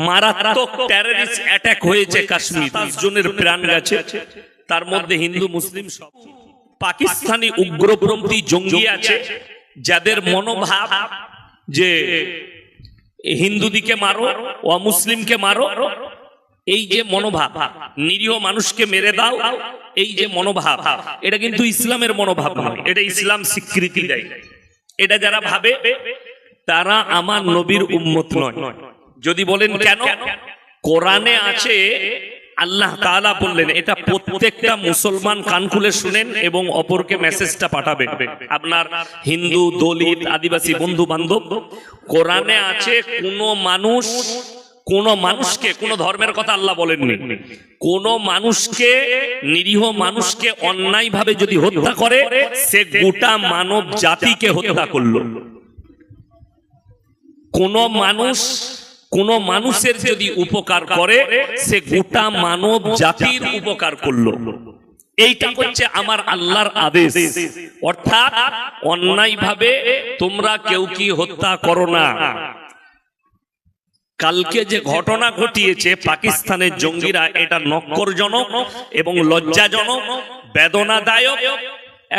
মারাত্মক terrorist attack হয়েছে কাশ্মীর, 10 জনের প্রাণ গেছে, তার মধ্যে হিন্দু মুসলিম সব। পাকিস্তানি উগ্রপন্থী জঙ্গি আছে যাদের মনোভাব যে হিন্দুদিকে মারো, অমুসলিমকে মারো, এই যে মনোভাব, নিরীহ মানুষকে মেরে দাও, এই যে মনোভাব, এটা কিন্তু ইসলামের মনোভাব নয়, এটা ইসলাম স্বীকৃতি দেয়। এটা যারা ভাবে তারা আমার নবীর উম্মত নয়। যদি বলেন কেন, কোরআনে আছে, আল্লাহ তাআলা বললেন, এটা প্রত্যেকটা মুসলমান কান খুলে শুনেন এবং অপরকে মেসেজটা পাঠাবেন, আপনার হিন্দু, দলিত, আদিবাসী বন্ধু বান্ধব। কোরআনে আছে কোন মানুষকে, কোন ধর্মের কথা আল্লাহ বলেননি, কোন মানুষকে, নিরীহ মানুষকে অন্যায়ভাবে যদি হত্যা করে, সে গোটা মানব জাতিকে হত্যা করলো। কোন মানুষের যদি উপকার করে, সে গোটা মানব জাতির উপকার করলো। এইটা হচ্ছে আমার আল্লাহর আদেশ। অর্থাৎ অন্যায়ভাবে তোমরা কেউ কি হত্যা করো না। কালকে যে ঘটনা ঘটিয়েছে পাকিস্তানের জঙ্গিরা, এটা নক্করজনক এবং লজ্জাজনক, বেদনাদায়ক।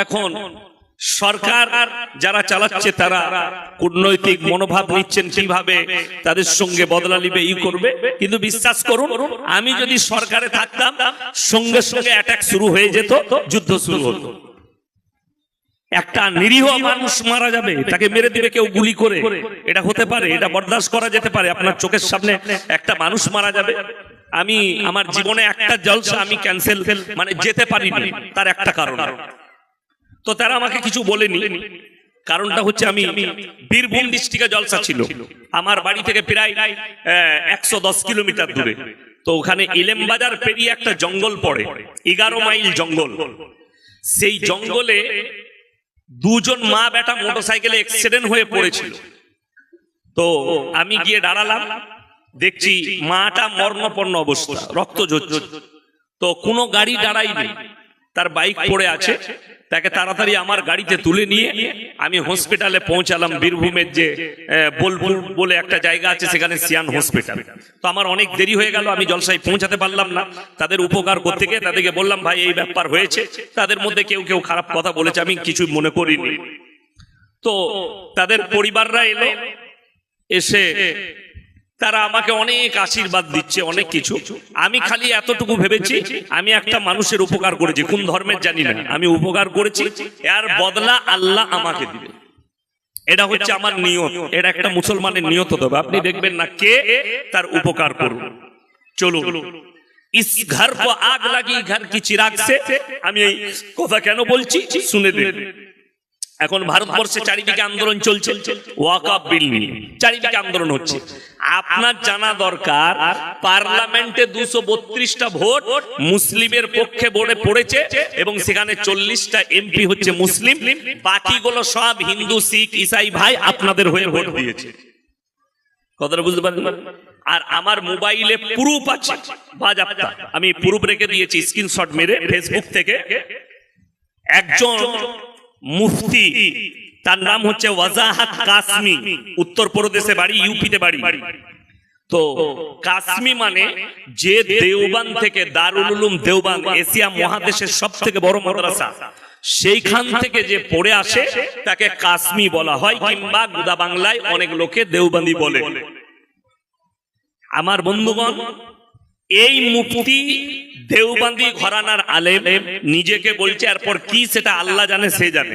এখন সরকার যারা চালাচ্ছে তারা কূটনৈতিক মনোভাব নিচ্ছেন কিভাবে তাদের সঙ্গে বদলা নিবে, ই করবে। কিন্তু বিশ্বাস করুন, আমি যদি সরকারে থাকতাম, সঙ্গে সঙ্গে অ্যাটাক শুরু হয়ে যেত, যুদ্ধ শুরু হতো। একটা নিরীহ মানুষ মারা যাবে, তাকে মেরে দিবে কেউ গুলি করে, এটা হতে পারে, এটা বরদাস্ত করা যেতে পারে। আপনার চোখের সামনে একটা মানুষ মারা যাবে। আমি আমার জীবনে একটা জলসা আমি ক্যান্সেল যেতে পারিনি, তার একটা কারণ। তো তারা আমাকে কিছু বলেনি, কারণটা হচ্ছে আমি বীরভূম ডিস্ট্রিক্টে জলসা ছিল, আমার বাড়ি থেকে প্রায় 110 কিলোমিটার দূরে। তো ওখানে ইলেমবাজার পেরিয়ে একটা জঙ্গল পড়ে, 11 মাইল জঙ্গল। সেই জঙ্গলে দুজন মা বেটা মোটরসাইকেলে অ্যাক্সিডেন্ট হয়ে পড়েছিল। তো আমি গিয়ে দাঁড়ালাম, দেখছি মাটা মরণাপন্ন অবস্থা, রক্ত ঝরছে। তো কোনো গাড়ি দাঁড়ায়নি, তার বাইক পড়ে আছে। তাকে তাড়াতাড়ি আমার গাড়িতে তুলে নিয়ে আমি হসপিটালে পৌঁছালাম। বীরভূমের যে বোলপুর বলে একটা জায়গা আছে, সেখানে সিয়ান হসপিটাল। তো আমার অনেক দেরি হয়ে গেল, আমি জলসায় পৌঁছাতে পারলাম না। তাদের উপকার করতে গিয়ে তাদেরকে বললাম, ভাই এই ব্যাপার হয়েছে। তাদের মধ্যে কেউ কেউ খারাপ কথা বলেছে, আমি কিছু মনে করিনি। তো তাদের পরিবাররা এলো, এসে তারা আমাকে অনেক আশীর্বাদ দিচ্ছে, অনেক কিছু। আমি খালি এতটুকু ভেবেছি, আমি একটা মানুষের উপকার করেছি, কোন ধর্মের জানি না, আমি উপকার করেছি, এর বদলা আল্লাহ আমাকে দিবে। এটা হচ্ছে আমার নিয়ত, এটা একটা মুসলমানের নিয়ত হবে। আপনি দেখবেন না কে তার উপকার করুন। চলুন, ইস ঘর কো আগ লাগি ঘর কি চিরাগ সে। আমি এই কথা কেন বলছি শুনে দিন। এখন ভারতবর্ষে চারিদিকে আন্দোলন চলছে, ওয়াকফ বিল নিয়ে চারিদিকে আন্দোলন হচ্ছে। আপনার জানা দরকার, পার্লামেন্টে 232টা ভোট মুসলিমের পক্ষে বোর্ডে পড়েছে এবং সেখানে 40টা এমপি হচ্ছে মুসলিম, বাকিগুলো সব হিন্দু, শিখ, ইসাই ভাই আপনাদের হয়ে ভোট দিয়েছে। কথাটা বুঝতে পারলেন? আর আমার মোবাইলে প্রুফ আছে, বাজেয়াপ্ত, আমি প্রুফ রেখে দিয়েছি স্ক্রিনশট মেরে ফেসবুক থেকে। একজন মুফতি, তার নাম হচ্ছে ওয়াজাহাত কাসমি, উত্তরপ্রদেশে বাড়ি, ইউপিতে বাড়ি। তো কাসমি মানে যে দেওবান থেকে, দারুল উলুম দেওবান এশিয়া মহাদেশের সব থেকে বড় মাদ্রাসা, সেইখান থেকে যে পড়ে আসে তাকে কাসমি বলা হয়, কিংবা গুদা বাংলায় অনেক লোকে দেওবান্দি বলে। আমার বন্ধুগণ, এই মুফতি দেওবান্দি ঘরানার আলেম নিজেকে বলছে, এরপর কি সেটা আল্লাহ জানে, সে জানে।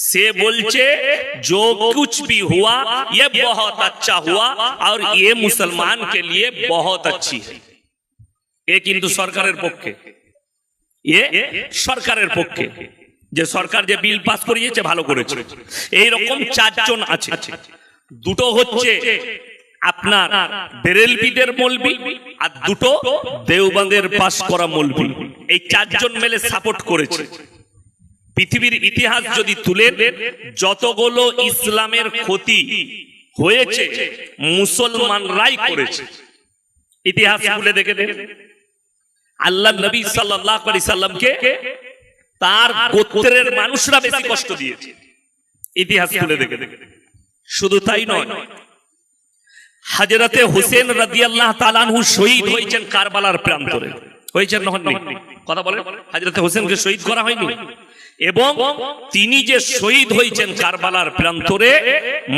সে বলছে जो कुछ भी हुआ ये बहुत अच्छा हुआ और ये मुसलमान के लिए बहुत अच्छी है। এ কিন্তু সরকারের পক্ষে, এ সরকারের পক্ষে, যে সরকার যে বিল পাস করিয়েছে ভালো করেছে। এইরকম 4 জন আছে, দুটো হচ্ছে আপনার বেরেলভিদের মৌলবি আর দুটো দেওবন্দের পাস করা মৌলবি। এই 4 জন মিলে সাপোর্ট করেছে। পৃথিবীর ইতিহাস যদি তুলেন, যতগুলো ইসলামের ক্ষতি হয়েছে মুসলমানরাই করেছে। ইতিহাস খুলে দেখে দেন, আল্লাহ নবী সাল্লাল্লাহু আলাইহি সাল্লামকে তার গোত্রের মানুষরা বেশি কষ্ট দিয়েছে। ইতিহাস খুলে দেখে দেন। শুধু তাই নয়, হযরতে হুসেন রাদিয়াল্লাহু তাআলা আনহু শহীদ হয়েছেন কারবালার প্রান্তরে, হয়েছেন না হননি? কথা বলেন, হযরতে হুসেনকে শহীদ করা হয়নি? এবং তিনি যে শহীদ হয়েছেন কারবালার প্রান্তরে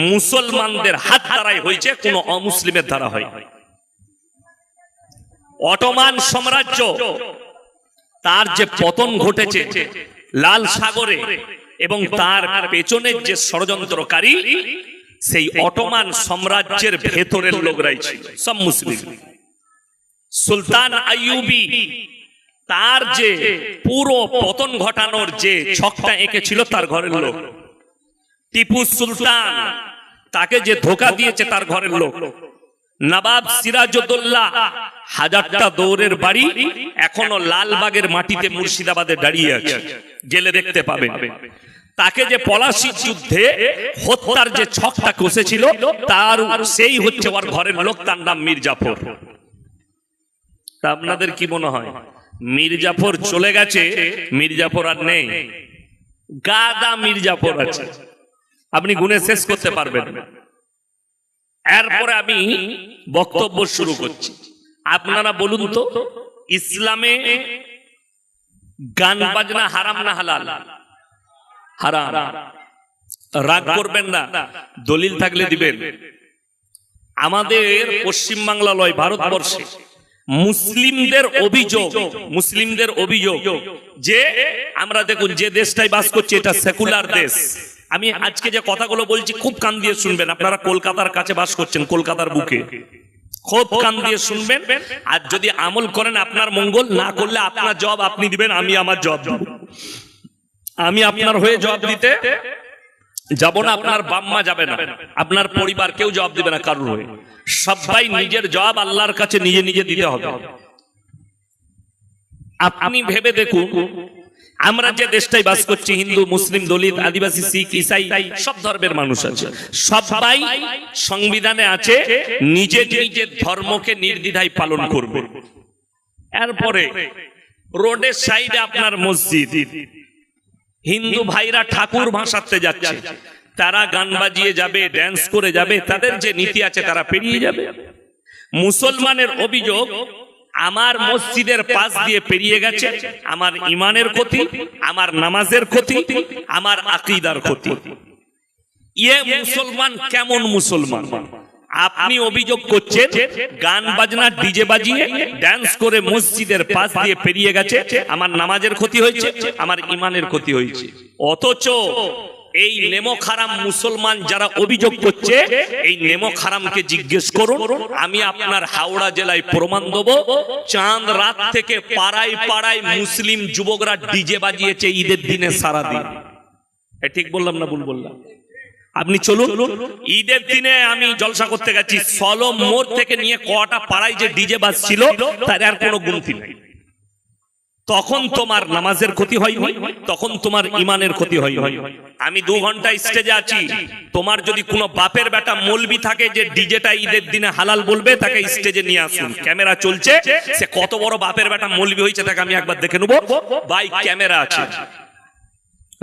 মুসলমানদের হাত দ্বারাই হয়েছে, কোন অমুসলিমের দ্বারা হয়। অটোমান সাম্রাজ্য তার যে পতন ঘটেছে লাল সাগরে, এবং তার পেছনের যে ষড়যন্ত্রকারী সেই অটোমান সাম্রাজ্যের ভেতরের লোকরাই ছিল, সব মুসলিম। সুলতান আইয়ুবী তার যে পুরো পতন ঘটানোর যে ছকটা এঁকেছিল তার ঘরের লোক। টিপু সুলতান তাকে যে ধোঁকা দিয়েছে তার ঘরের লোক। নবাব সিরাজউদ্দৌলা হাজারটা দৌড়ের বাড়ি এখনো লালবাগের মাটিতে মুর্শিদাবাদে দাঁড়িয়ে আছে, গেলে দেখতে পাবেন। তাকে যে পলাশির যুদ্ধে হত্যার যে ছকটা কষেছিল তার সেই হচ্ছে ওর ঘরের লোক, তার নাম মীর জাফর। তা আপনাদের কি মনে হয় মীর জাফর চলে গেছে, মীর জাফর আর নেই? গাদা মীর জাফর আছে, আপনি গুনে শেষ করতে পারবেন। এরপরে আমি বক্তব্য শুরু করছি। আপনারা বলুন তো, ইসলামে গান বাজনা হারাম না হালাল? হারাম। রাগ করবেন না, দলিল থাকলে দিবেন। আমাদের পশ্চিমবাংলা লয়, ভারতবর্ষে মুসলিমদের অভিযোগ যে আমরা দেখুন যে দেশটাই বাস করছি এটা সেকুলার দেশ। আমি আজকে যে কথাগুলো বলছি খুব কান দিয়ে শুনবেন। আপনারা কলকাতার কাছে বাস করছেন, কলকাতার বুকে, খুব কান দিয়ে শুনবেন। আর যদি আমল করেন আপনার মঙ্গল, না করলে আপনার জবাব আপনি দিবেন, আমি আমার জবাব দেব। আমি আপনার হয়ে জবাব দিতে যাব না, আপনার বাম্মা যাবে না, আপনার পরিবার কেউ জবাব দিবে না কারোর হয়ে। সবাই নিজের জবাব আল্লাহর কাছে নিজে নিজে দিতে হবে। আপনি ভেবে দেখুন, আমরা যে দেশটাই বাস করছি, হিন্দু, মুসলিম, দলিত, আদিবাসী, শিখ, ইসাই, সব ধর্মের মানুষ আছে। সবাই সংবিধানে আছে নিজে নিজের ধর্মকে নির্দ্বিধায় পালন করবে। এরপরে রোডের সাইডে আপনার মসজিদ, হিন্দু ভাইরা ঠাকুর ভাসাতে যাচ্ছে, তারা গান বাজিয়ে যাবে, ড্যান্স করে যাবে, তাদের যে নীতি আছে তারা পেরিয়ে যাবে। মুসলমানের অভিযোগ আমার মসজিদের পাশ দিয়ে পেরিয়ে গেছে, আমার ইমানের ক্ষতি, আমার নামাজের ক্ষতি, আমার আকীদার ক্ষতি। ইয়ে মুসলমান কেমন মুসলমান? আপনি অভিযোগ করছেন গান বাজনা ডিজে বাজিয়ে ড্যান্স করে মসজিদের পাশ দিয়ে পেরিয়ে গেছে, আমার নামাজের ক্ষতি হয়েছে, আমার ইমানের ক্ষতি হয়েছে। অথচ এই নেমো খারাম মুসলমান যারা অভিযোগ করছে, এই নেমো খারামকে জিজ্ঞেস করুন। আমি আপনার হাওড়া জেলায় প্রমাণ দেব, চাঁদ রাত থেকে পাড়ায় পাড়ায় মুসলিম যুবকরা ডিজে বাজিয়েছে ঈদের দিনে সারাদিন। ঠিক বললাম না ভুল বললাম? আপনি চলুন, ঈদের দিনে আমি জলসা করতে গেছি, সলম মোড় থেকে নিয়ে কটা পাড়ায় যে ডিজে বাজছিল তার আর কোনো গুনতি নাই। তখন তোমার নামাজের ক্ষতি হয়, তখন তোমার ইমানের ক্ষতি হয়। আমি 2 ঘন্টা স্টেজে আছি, তোমার যদি কোনো বাপের বেটা মৌলবি থাকে যে ডিজেটা ঈদের দিনে হালাল বলবে, তাকে স্টেজে নিয়ে আসুন। ক্যামেরা চলছে, সে কত বড় বাপের বেটা মৌলবি হয়েছে তাকে আমি একবার দেখে নেবো। ভাই ক্যামেরা আছে,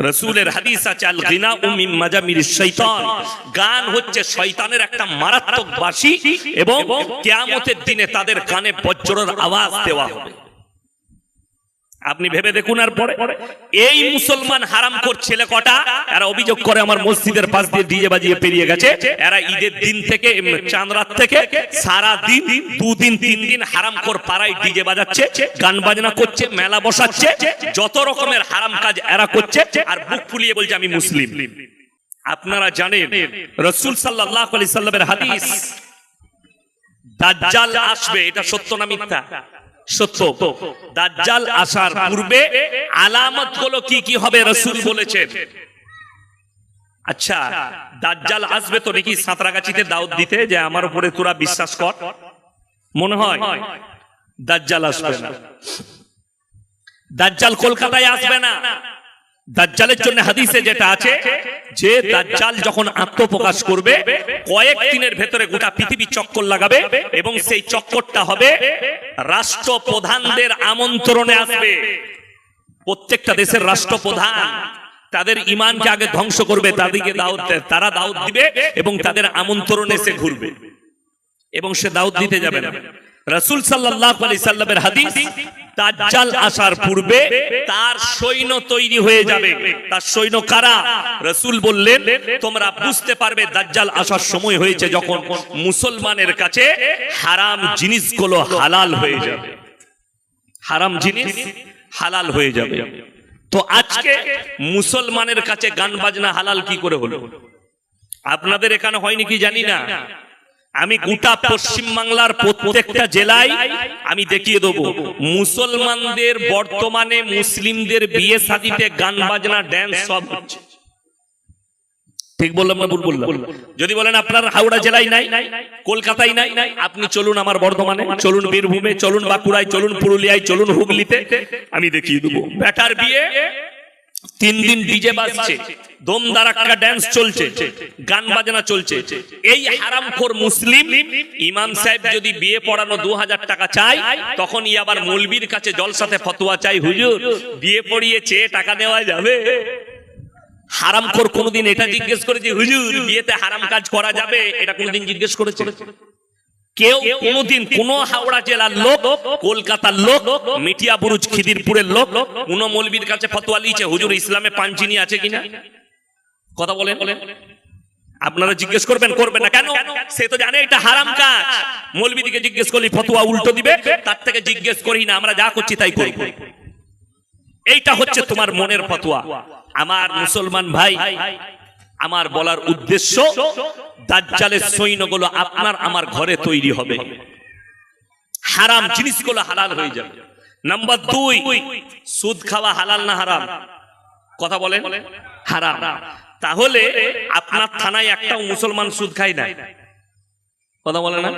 রাসূলের হাদিস আছে, আল গিনা মিন মাজামিরিশ শাইতান, গান হচ্ছে শয়তানের একটা মারাত্মক বাঁশি, এবং কিয়ামতের দিনে তাদের কানে বজ্রের আওয়াজ দেওয়া হবে। আপনি ভেবে দেখুন। আর পরে এই মুসলমান হারামখোর ছেলে কটা, এরা অভিযোগ করে আমার মসজিদের পাশ দিয়ে ডিজে বাজিয়ে পেরিয়ে গেছে। এরা ঈদের দিন থেকে, চাঁদ রাত থেকে সারা দিন, 2 দিন 3 দিন হারামখোর পাড়ায় ডিজে বাজাচ্ছে, গান বাজনা করছে, মেলা বসাচ্ছে, যত রকমের হারাম কাজ এরা করছে, আর বুক ফুলিয়ে বলছে আমি মুসলিম। আপনারা জানেন রাসূল সাল্লাল্লাহু আলাইহি সাল্লামের হাদিস, দাজ্জাল আসবে, এটা সত্য না মিথ্যা? সত্য। দাজ্জাল আসার পূর্বে আলামতগুলো কি কি হবে রাসূল বলেছেন। আচ্ছা, দাজ্জাল আসবে তো নাকি সাঁতরাগাছিতে দাওয়াত দিতে যে আমার উপরে তোরা বিশ্বাস কর? মনে হয় দাজ্জাল আসবে না। দাজ্জাল কলকাতায় আসবে না। দাজ্জালের জন্য হাদিসে যেটা আছে যে দাজ্জাল যখন আত্মপ্রকাশ করবে, কয়েক দিনের ভেতরে গোটা পৃথিবী চক্কর লাগাবে, এবং সেই চক্করটা হবে রাষ্ট্রপ্রধানদের আমন্ত্রণে আসবে। প্রত্যেকটা দেশের রাষ্ট্রপ্রধান তাদের ঈমানকে আগে ধ্বংস করবে, তাদেরকে দাওয়াত, তারা দাওয়াত দিবে এবং তাদের আমন্ত্রণে এসে ঘুরবে। এবং সে দাউদ দিতে যাবে না। রাসূল সাল্লাল্লাহু আলাইহি সাল্লামের হাদিস, দাজ্জাল আসার পূর্বে তার সৈন্য তৈরি হয়ে যাবে। তার সৈন্য কারা? রাসূল বললেন, তোমরা বুঝতে পারবে দাজ্জাল আসার সময় হয়েছে যখন মুসলমানের কাছে হারাম জিনিসগুলো হালাল হয়ে যাবে। হারাম জিনিস হালাল হয়ে যাবে। তো আজকে মুসলমানের কাছে গান বাজনা হালাল কি করে হলো? আপনাদের এখানে হয়নি কি জানি না, আমি গোটা পশ্চিম বাংলার প্রত্যেকটা জেলায় আমি দেখিয়ে দেবো, মুসলমানদের বর্তমানে মুসলিমদের বিয়ে শাদীতে গান বাজনা ড্যান্স সব হচ্ছে। ঠিক বললাম না ভুল বললাম? যদি বলেন আপনার হাওড়া জেলায় নাই, কলকাতায় নাই, আপনি চলুন আমার বর্ধমানে, চলুন বীরভূমে, চলুন বাঁকুড়ায়, চলুন পুরুলিয়ায়, চলুন হুগলিতে, আমি দেখিয়ে দেবো বেটার বিয়ে 3 দিন ডিজে বাজছে, দম দারাক্কা ড্যান্স চলছে, গান বাজনা চলছে। এই হারামখোর মুসলিম ইমাম সাহেব যদি বিয়ে পড়ানো 2000 টাকা চায়, তখনই আবার মৌলবীর কাছে জলসাতে ফতোয়া চাই, হুজুর বিয়ে পড়িয়েছে টাকা দেওয়া যাবে? হারামখোর কোনদিন এটা জিজ্ঞেস করেছে হুজুর বিয়েতে হারাম কাজ করা যাবে? এটা কোনদিন জিজ্ঞেস করেছে কেউ? কোনদিন কোন হাওড়া জেলার লোক, কলকাতার লোক, মিঠিয়া বুরুজ খিদিরপুরের লোক কোন মৌলবীর কাছে ফতোয়া লিয়েছে হুজুর ইসলামে পাঞ্চিনি আছে কিনা? কথা বলেন? আপনারা জিজ্ঞেস করবেন? করবেন না কেন? সে তো জানে এটা হারাম কাজ। মৌলবী দিকে জিজ্ঞেস করলে ফতোয়া উল্টো দিবে, তার থেকে জিজ্ঞেস করি না, আমরা যা করছি তাই করি। এইটা হচ্ছে তোমার মনের ফতোয়া। আমার মুসলমান ভাই, আমার বলার উদ্দেশ্য, দাজ্জালের সৈন্যগুলো আপনার আমার ঘরে তৈরি হবে, হারাম জিনিসগুলো হালাল হয়ে যাবে। নাম্বার 2, সুদ খাওয়া হালাল না হারাম? কথা বলেন? হারাম। তাহলে আপনার থানায় একটাও মুসলমান সুদ খায় না? কথা বলে না?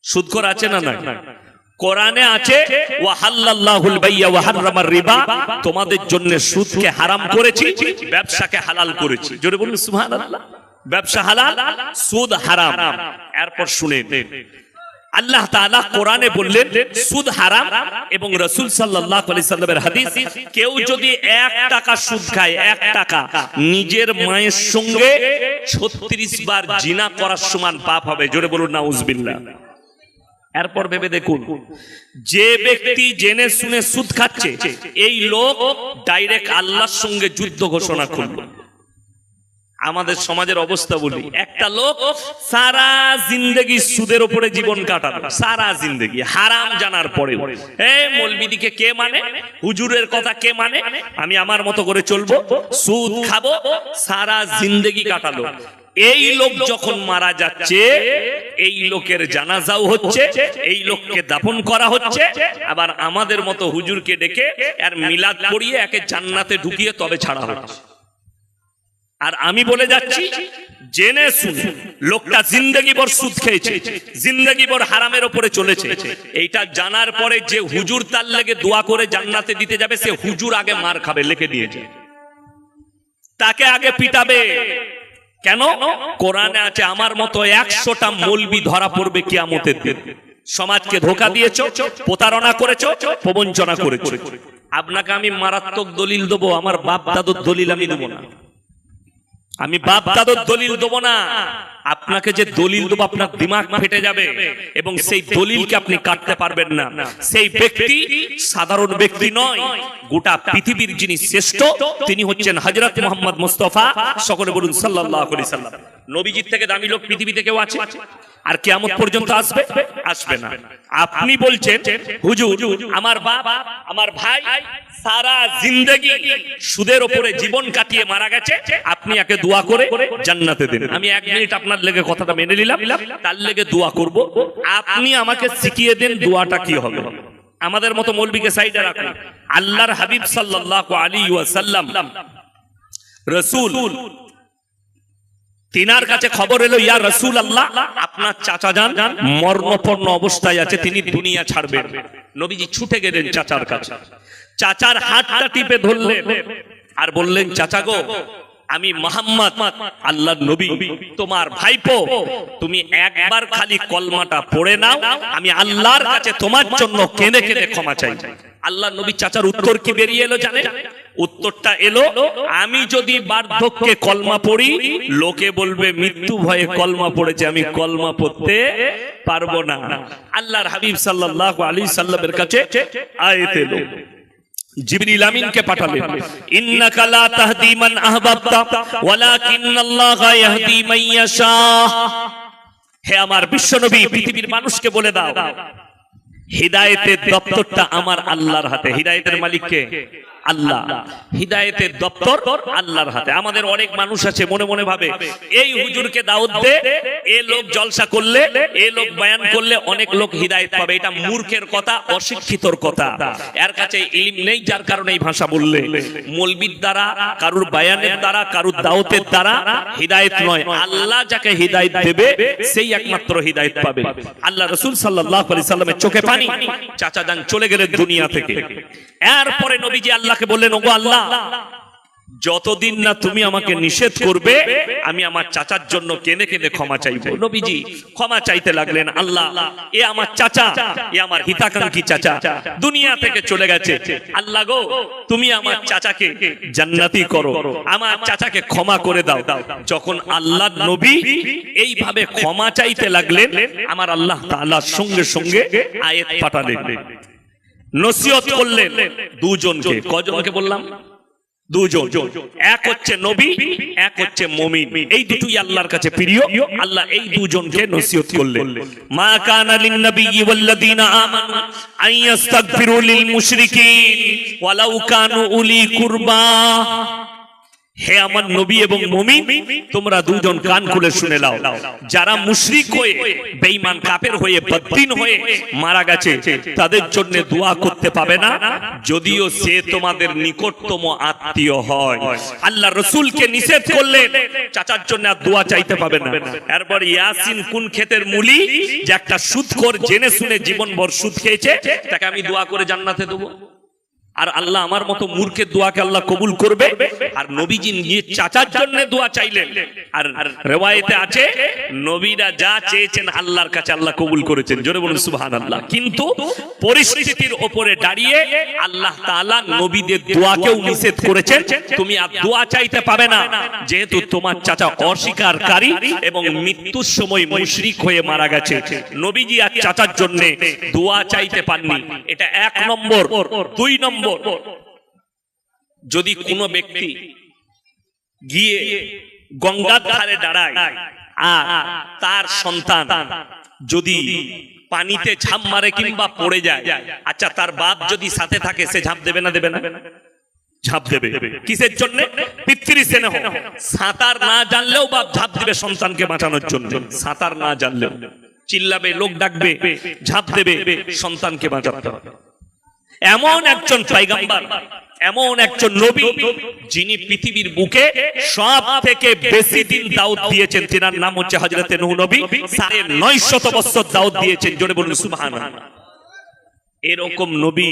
সুদখোর আছে না? না। কোরআনে আছে ওয়া হাল্লাল্লাহুল বাইয়া ওয়া হারামার রিবা, তোমাদের জন্য সুদকে হারাম করেছি, ব্যবসাকে হালাল করেছি। জোরে বলুন সুবহানাল্লাহ। ব্যবসা হালাল, সুদ হারাম। এরপর শুনেন, আল্লাহ তাআলা কোরআনে বললেন সুদ হারাম, এবং রাসূল সাল্লাল্লাহু আলাইহি সাল্লামের হাদিস, কেউ যদি 1 টাকা সুদ খায়, 1 টাকা, নিজের মায়ের সঙ্গে 36 বার জিনা করার সমান পাপ হবে। জোরে বলুন নাউজুবিল্লাহ। এরপর ভেবে দেখুন, যে ব্যক্তি জেনে শুনে সুদ খাচ্ছে, এই লোক ডাইরেক্ট আল্লাহর সঙ্গে যুদ্ধ ঘোষণা করল। আমাদের সমাজের অবস্থা বলি, একটা লোক সারা জিন্দেগি সুদের উপরে জীবন কাটালো, সারা জিন্দেগি হারাম জানার পরেও। এই মৌলবীদিকে কে মানে, হুজুরের কথা কে মানে, আমি আমার মতো করে চলবো, সুদ খাবো, সারা জিন্দেগি কাটালো। এই লোক যখন মারা যাচ্ছে, এই লোকের জানাজাও হচ্ছে, এই লোককে দাফন করা হচ্ছে, আবার আমাদের মতো হুজুরকে ডেকে আর মিলাদ পড়িয়ে একে জান্নাতে ঢুকিয়ে তবে ছাড়া হচ্ছে। আর আমি বলে যাচ্ছি, জেনে শুনে লোকটা জিন্দেগি ভর সুদ খেয়েছে, জিন্দেগি ভর হারামের উপরে চলেছে, এইটা জানার পরে যে হুজুর তার লেগে দোয়া করে জান্নাতে দিতে যাবে, সে হুজুর আগে মার খাবে, লিখে দিয়েছে, তাকে আগে পিটাবে। কেন? কোরআনে আছে আমার মতো 100টা মৌলবি ধরা পড়বে কিয়ামতের দিন। সমাজকে ধোঁকা দিয়েছো, প্রতারণা করেছো, প্রবঞ্চনা করেছো। আপনাকে আমি মারাত্মক দলিল দেবো, আমার বাপ দাদুর দলিল আমি দেবো না, আমি বাপ দাদুর দলিল দেবো না। আপনাকে যে দলিল দেবো আপনার দিমাগ ফেটে যাবে, এবং সেই দলিলকে আপনি কাটতে পারবেন না। সেই ব্যক্তি সাধারণ ব্যক্তি নয়, গোটা পৃথিবীর যিনি শ্রেষ্ঠ, তিনি হচ্ছেন হযরত মুহাম্মদ মুস্তাফা, সকলে বলুন সাল্লাল্লাহু আলাইহি সাল্লাম। নবীজির থেকে দামি লোক পৃথিবীতে কেউ আছে? আর কিয়ামত পর্যন্ত আসবে? আসবে না। আপনি বলছেন হুজুর আমার বাপ আমার ভাই সারা জিন্দেগি সুদের উপরে জীবন কাটিয়ে মারা গেছে, আপনি একে দোয়া করে জান্নাতে দেন। আমি 1 মিনিট আপনার লেগে কথাটা মেনে নিলাম, তার লেগে দোয়া করব, আপনি আমাকে শিখিয়ে দেন দোয়াটা কি হবে। আমাদের মতো মৌলবীকে সাইডে রাখুন। আল্লাহর হাবিব সাল্লাল্লাহু আলাইহি ওয়াসাল্লাম রাসূল, তিনার কাছে খবর এলো, ইয়া রাসূলুল্লাহ আপনার চাচা যান মরণাপন্ন অবস্থায় আছে, তিনি দুনিয়া ছাড়বেন। নবীজি ছুটে গেলেন চাচার কাছে, চাচার হাতটা টিপে ধরলেন আর বললেন, চাচা গো, আমি মুহাম্মদ আল্লাহর নবী, তোমার ভাইপো, তুমি একবার খালি কলমাটা পড়ে নাও, আমি আল্লাহর কাছে তোমার জন্য কেঁদে কেঁদে ক্ষমা চাই। আল্লাহর নবী চাচার উত্তর কি বেরিয়ে এলো জানেন? উত্তরটা এলো, আমি যদি বার্ধক্যে কলমা পড়ি লোকে বলবে মৃত্যু ভয়ে কলমা পড়েছে, আমি কলমা পড়তে পারবো না। আল্লাহর হাবিব সাল্লাল্লাহু আলাইহি সাল্লামের কাছে আয়াত এলো, জিবরিল আমিনকে পাঠালেন, ইন্নাকা লা তাহদি মান আহবাবতা ওয়ালাকিন্নাল্লাহা ইয়াহদি মান ইয়াশা। হে আমার বিশ্বনবী, পৃথিবীর মানুষকে বলে দাও হিদায়াতের দপ্তরটা আমার আল্লাহর হাতে। হিদায়াতের মালিক কে? আল্লাহ। হিদায়াতের দপ্তর আল্লাহর হাতে। আমাদের অনেক মানুষ আছে মনে মনে ভাবে এই হুজুরকে দাওয়াত দে, এই লোক জলসা করলে, এই লোক বয়ান করলে অনেক লোক হিদায়াত পাবে। এটা মূর্খের কথা, অশিক্ষিতর কথা। এর কাছে ইলম নেই, যার কারণে এই ভাষা বললে। মৌলবীর দ্বারা, কারুর বয়ানের দ্বারা, কারুর দাওয়াতের দ্বারা হিদায়াত নয়, আল্লাহ যাকে হিদায়াত দেবে সেই একমাত্র হিদায়াত পাবে। আল্লাহ রাসূল সাল্লাল্লাহু আলাইহি সাল্লামের চোখে পানি, চাচা যান চলে গেলেন দুনিয়া থেকে। এরপরে নবীজি আল্লাহকে বললেন, ওগো আল্লাহ, যতদিন না তুমি আমাকে নিষেধ করবে আমি আমার চাচার জন্য কেঁদে কেঁদে ক্ষমা চাইবো। নবীজি ক্ষমা চাইতে লাগলেন, আল্লাহ এ আমার চাচা, এ আমার হিতাকাঙ্ক্ষী চাচা দুনিয়া থেকে চলে গেছে, আল্লাহ গো তুমি আমার চাচাকে জান্নাতি করো, আমার চাচাকে ক্ষমা করে দাও। যখন আল্লাহর নবী এইভাবে ক্ষমা চাইতে লাগলেন, আমার আল্লাহ তাআলা সঙ্গে সঙ্গে আয়াত পাঠালেন, নসিহত করলেন দুজনকে। কজনকে বললাম? দুজন। এক হচ্ছে নবী, এক হচ্ছে মুমিন। এই দুটোই আল্লাহর কাছে প্রিয়। আল্লাহ এই দুজনকে নসিহত করলেন, মা কানা লিন নবিয়্যি ওয়াল্লাযীনা আমানু আন ইস্তাগফিরু লিল মুশরিকিন ওয়ালাউ কানু উলি কুরবা। হে আমার নবী এবং মুমিন, তোমরা দুজন কান খুলে শুনে নাও, যারা মুশরিক হয়ে, বেঈমান কাফের হয়ে, বদ্দিন হয়ে মারা গেছে তাদের জন্য দোয়া করতে পাবে না, যদিও সে তোমাদের নিকটতম আত্মীয় হয়। আল্লাহ রাসূলকে নিষেধ করলেন চাচার জন্য আর দোয়া চাইতে পাবে না। এরপর ইয়াসিন কোন ক্ষেতের মূলি, যে একটা সুদখোর জেনে শুনে জীবনভর সুদ খেয়েছে, তাকে আমি দোয়া করে জান্নাতে দেবো? আর আল্লাহ আমার মতো মূর্খের দোয়াকে আল্লাহ কবুল করবে? আর নবীজি নিজের চাচার জন্য দোয়া চাইলেন। আর riwayate আছে নবীরা যা চেয়েছেন আল্লাহর কাছে আল্লাহ কবুল করেছেন। জোরে বলুন সুবহানাল্লাহ। কিন্তু পরিস্থিতির উপরে দাঁড়িয়ে আল্লাহ তাআলা নবীদের দোয়াকেও নিষেধ করেছেন, তুমি আর দোয়া চাইতে পাবে না, যেহেতু তোমার চাচা অস্বীকারী এবং মৃত্যুর সময় মুশরিক হয়ে মারা গেছে। নবীজি আর চাচার জন্য দোয়া চাইতে পাননি। এটা এক নম্বর। দুই নম্বর, যদি কোনো ব্যক্তি গিয়ে গঙ্গার ধারে দাঁড়ায় আর তার সন্তান যদি পানিতে ঝাঁপ মারে কিংবা পড়ে যায়, আচ্ছা তার বাপ যদি সাথে থাকে সে ঝাঁপ দেবে না? দেবে না? ঝাঁপ দেবে। কিসের জন্য? পিতৃস্নেহ। সাঁতার না জানলেও বাপ ঝাঁপ দিবে সন্তানকে বাঁচানোর জন্য। সাঁতার না জানলেও চিল্লাবে, লোক ডাকবে, ঝাঁপ দেবে সন্তানকে বাঁচাতে হবে। এমন একজন পয়গম্বর, এমন একজন নবী যিনি পৃথিবীর বুকে সব থেকে বেশি দিন দাওয়াত দিয়েছেন, তিনার নাম হচ্ছে হযরতে নূহ নবী। 950 বছর দাওয়াত দিয়েছেন। জোরে বলুন সুবহানাল্লাহ। এরকম নবী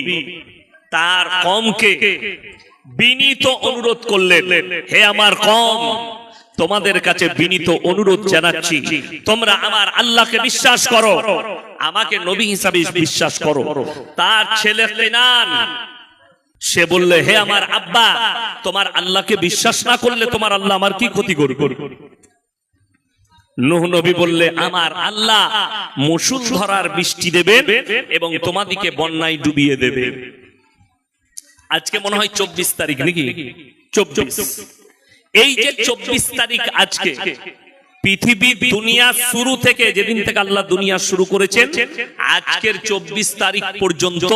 তার কওমকে বিনীত অনুরোধ করলেন, হে আমার কওম, তোমাদের কাছে বিনীত অনুরোধ জানাচ্ছি, তোমরা আমার আল্লাহকে বিশ্বাস করো, আমাকে নবী হিসাবে বিশ্বাস করো। তার ছেলে কেনান সে বললে, হে আমার আব্বা, তোমার আল্লাহকে বিশ্বাস না করলে তোমার আল্লাহ আমার কি ক্ষতি করবে? নূহ নবী বললে, আমার আল্লাহ মুষলধারার বৃষ্টি দেবেন এবং তোমাদিকে বন্যায় ডুবিয়ে দেবে। আজকে মনে হয় 24 তারিখ নাকি? 24। এই যে 24 তারিখ আজকে, পৃথিবী দুনিয়া শুরু থেকে, যেদিন থেকে আল্লাহ দুনিয়া শুরু করেছেন, আজকের 24 তারিখ পর্যন্ত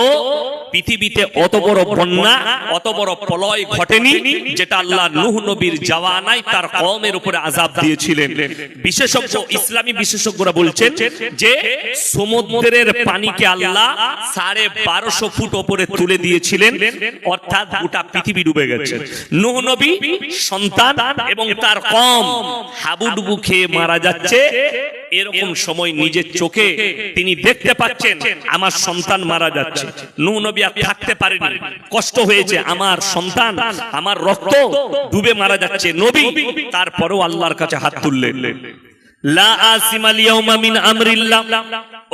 পৃথিবীতে অত বড় বন্যা, অত বড় প্রলয় ঘটেনি যেটা আল্লাহ নূহ নবীর জাওয়ানায় তার কওমের উপরে আযাব দিয়েছিলেন। বিশেষজ্ঞ, ইসলামী বিশেষজ্ঞরা বলছেন যে সমুদ্রের পানিকে আল্লাহ 1250 ফুট উপরে তুলে দিয়েছিলেন, অর্থাৎ গোটা পৃথিবী ডুবে গেছে। নূহ নবী সন্তান এবং তার কওম হাবুডুবু খেয়ে মারা যাচ্ছে। এরকম সময় নিজের চোখে তিনি দেখতে পাচ্ছেন আমার সন্তান মারা যাচ্ছে। নূহ নবী আর থাকতে পারেনি, কষ্ট হয়েছে, আমার সন্তান, আমার রক্ত ডুবে মারা যাচ্ছে। নবী তারপরেও আল্লাহর কাছে হাত তুললেন, লা আসিমাল ইয়াউমা মিন আমরিল্লাহ,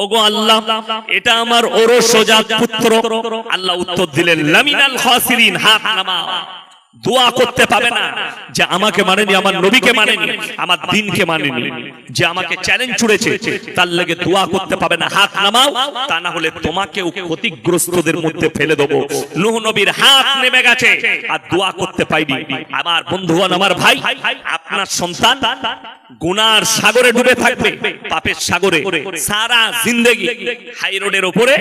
ওগো আল্লাহ, এটা আমার ওরসজাত পুত্র। আল্লাহ উত্তর দিলেন, লামিনাল খাসিরিন, হাত নামাও। দোয়া করতে পাবে না যে আমাকে মানেনি, আমার নবীকে মানেনি, আমার দ্বীনকে মানেনি, যে আমাকে চ্যালেঞ্জ ছুড়েছে, তার লাগে দোয়া করতে পাবে না। হাত নামাও, তা না হলে তোমাকেও ক্ষতিগ্রস্তদের মধ্যে ফেলে দেবো। নূহ নবীর হাত নেমে গেছে আর দোয়া করতে পাইনি। আমার বন্ধুগণ, আমার ভাই, আপনার সন্তান গুনার সাগরে ডুবে থাকবে, পাপের সাগরে, সারা জিন্দেগি হাই রোডের উপরে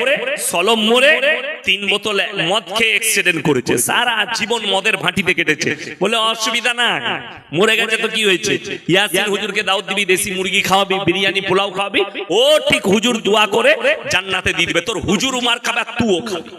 সলম মোড়ে 3 বোতল মদ খেয়ে অ্যাক্সিডেন্ট করেছে, সারা জীবন মদের ভাটিতে কেটেছে, বলে অসুবিধা না, মরে গেছে তো কি হয়েছে, ইয়াসিন হুজুরকে দাওয়াত দিবি, দেশি মুরগি খাওয়াবি, বিরিয়ানি পোলাও খাওয়াবি, ও ঠিক হুজুর দোয়া করে জান্নাতে দিয়ে দিবে, তোর হুজুর উমার খাবে তুইও খাবি।